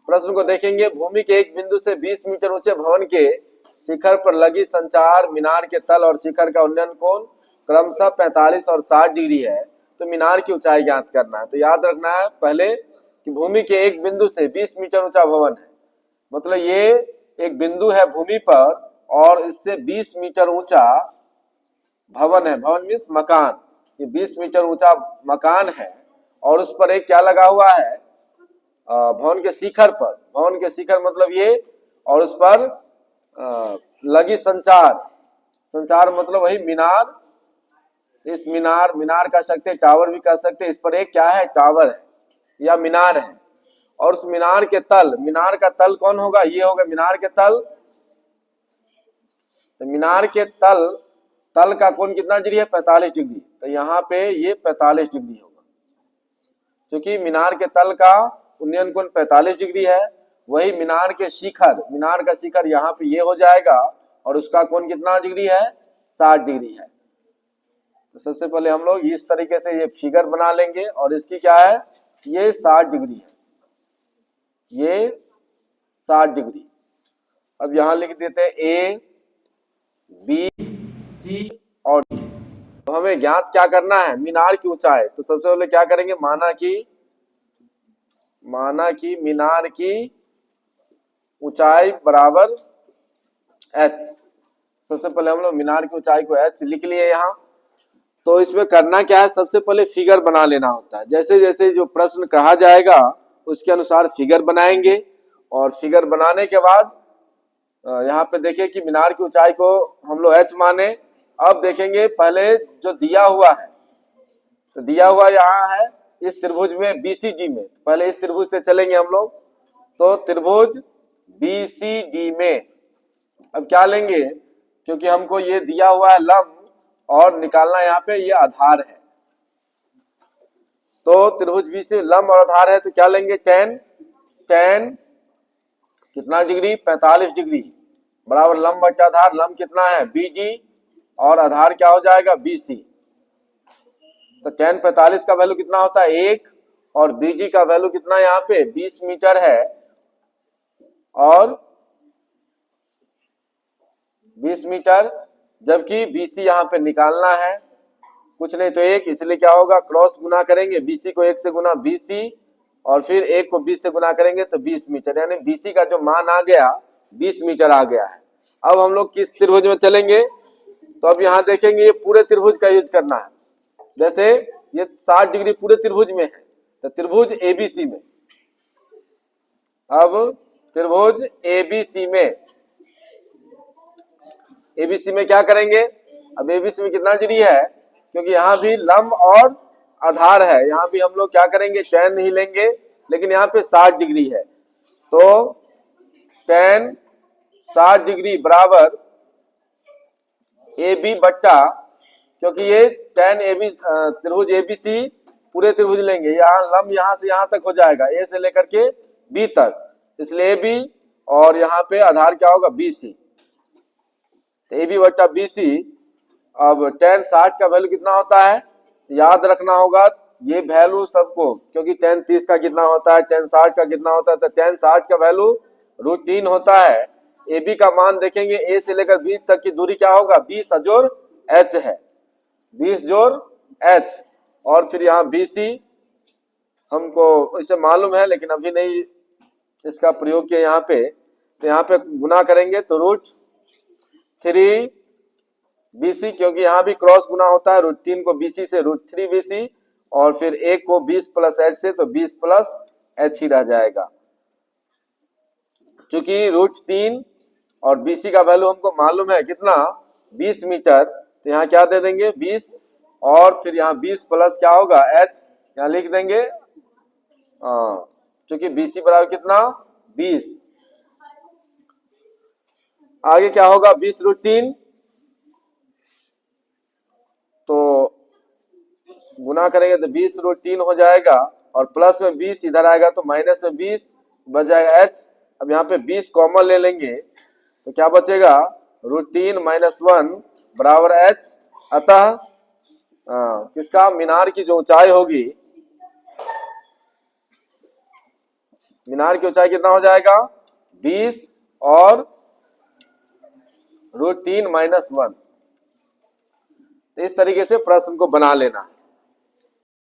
प्रश्न को देखेंगे। भूमि के एक बिंदु से 20 मीटर ऊंचे भवन के शिखर पर लगी संचार मीनार के तल और शिखर का उन्नयन कोण क्रमशः 45 और 60 डिग्री है, तो मीनार की ऊंचाई ज्ञात करना है। तो याद रखना है पहले कि भूमि के एक बिंदु से 20 मीटर ऊंचा भवन है, मतलब ये एक बिंदु है भूमि पर और इससे 20 मीटर ऊंचा भवन है। भवन मीन्स मकान, ये 20 मीटर ऊंचा मकान है और उस पर एक क्या लगा हुआ है, भवन के शिखर पर, भवन के शिखर मतलब ये, और उस पर लगी संचार, संचार मतलब वही मीनार, इस मीनार कह सकते हैं, टावर भी कह सकते हैं, इस पर एक क्या है, टावर है या मीनार है। और उस मीनार के तल, मीनार का तल कौन होगा, ये होगा मीनार के तल। तो मीनार के तल का कोण कितना डिग्री है, 45 डिग्री। तो यहाँ पे ये 45 डिग्री होगा, क्योंकि मीनार के तल का उन्नयन कोण 45 डिग्री है। वही मीनार के शिखर, मीनार का शिखर यहाँ पे ये हो जाएगा और उसका कोण कितना डिग्री है, 60 डिग्री है। तो सबसे पहले हम लोग इस तरीके से ये फिगर बना लेंगे और इसकी क्या है, ये 60 डिग्री है, ये 60 डिग्री। अब यहां लिख देते हैं ए बी सी और डी। तो हमें ज्ञात क्या करना है, मीनार की ऊंचाई। तो सबसे पहले क्या करेंगे, माना कि मीनार की ऊंचाई बराबर h। सबसे पहले हम लोग मीनार की ऊंचाई को h लिख लिए यहाँ। तो इसमें करना क्या है, सबसे पहले फिगर बना लेना होता है। जैसे जैसे जो प्रश्न कहा जाएगा उसके अनुसार फिगर बनाएंगे और फिगर बनाने के बाद यहाँ पे देखें कि मीनार की ऊंचाई को हम लोग h माने। अब देखेंगे पहले जो दिया हुआ है, तो दिया हुआ यहाँ है इस त्रिभुज में BCD में, पहले इस त्रिभुज से चलेंगे हम लोग। तो त्रिभुज BCD में अब क्या लेंगे, क्योंकि हमको ये दिया हुआ है लंब और निकालना यहाँ पे ये आधार है। तो त्रिभुज BC लंब और आधार है, तो क्या लेंगे, tan कितना डिग्री, 45 डिग्री बराबर लंब बटा आधार। लंब कितना है, BD और आधार क्या हो जाएगा, BC। तो tan 45 का वैल्यू कितना होता है, 1, और BD का वैल्यू कितना यहाँ पे 20 मीटर है और 20 मीटर, जबकि BC यहाँ पे निकालना है, कुछ नहीं तो 1, इसलिए क्या होगा, क्रॉस गुना करेंगे, BC को 1 से गुना BC और फिर 1 को 20 से गुना करेंगे तो 20 मीटर, यानी BC का जो मान आ गया 20 मीटर आ गया है। अब हम लोग किस त्रिभुज में चलेंगे, तो अब यहाँ देखेंगे ये पूरे त्रिभुज का यूज करना है। जैसे ये 60 डिग्री पूरे त्रिभुज में है, तो त्रिभुज ABC में, अब त्रिभुज ABC में क्या करेंगे, अब ABC में कितना डिग्री है, क्योंकि यहाँ भी लंब और आधार है, यहाँ भी हम लोग क्या करेंगे, tan ही लेंगे, लेकिन यहाँ पे 60 डिग्री है। तो tan 60 डिग्री बराबर AB बट्टा, क्योंकि ये tan AB त्रिभुज ABC पूरे त्रिभुज लेंगे, यहाँ लंब यहाँ से यहाँ तक हो जाएगा, A से लेकर के B तक, इसलिए AB और यहाँ पे आधार क्या होगा, BC। तो AB बट्टा BC। अब tan 60 का वैल्यू कितना होता है, याद रखना होगा ये वैल्यू सबको, क्योंकि tan 30 का कितना होता है, tan 60 का कितना होता है, तो tan 60 का वैल्यू √3 होता है। AB का मान देखेंगे, A से लेकर B तक की दूरी क्या होगा, 20 जोड़ H है, 20 जोड़ H, और फिर यहाँ BC हमको इसे मालूम है लेकिन अभी नहीं इसका प्रयोग किया यहाँ पे। तो यहाँ पे गुना करेंगे तो √3 BC, क्योंकि यहाँ भी क्रॉस गुना होता है, √3 को BC से √3 BC और फिर 1 को 20 प्लस H से, तो 20 प्लस H ही रह जाएगा। चूंकि √3 और BC का वैल्यू हमको मालूम है कितना, 20 मीटर, तो यहाँ क्या दे देंगे 20 और फिर यहाँ 20 प्लस क्या होगा H, यहाँ लिख देंगे, चूंकि BC बराबर कितना 20, आगे क्या होगा 20 √3, तो गुना करेंगे तो 20 √3 हो जाएगा और प्लस में 20 इधर आएगा तो माइनस में 20 बच जाएगा H। अब यहाँ पे 20 कॉमन ले लेंगे तो क्या बचेगा, √3 - 1 बराबर H। अतः किसका, मीनार की जो ऊंचाई होगी, मीनार की ऊंचाई कितना हो जाएगा 20 और √3 - 1। इस तरीके से प्रश्न को बना लेना है।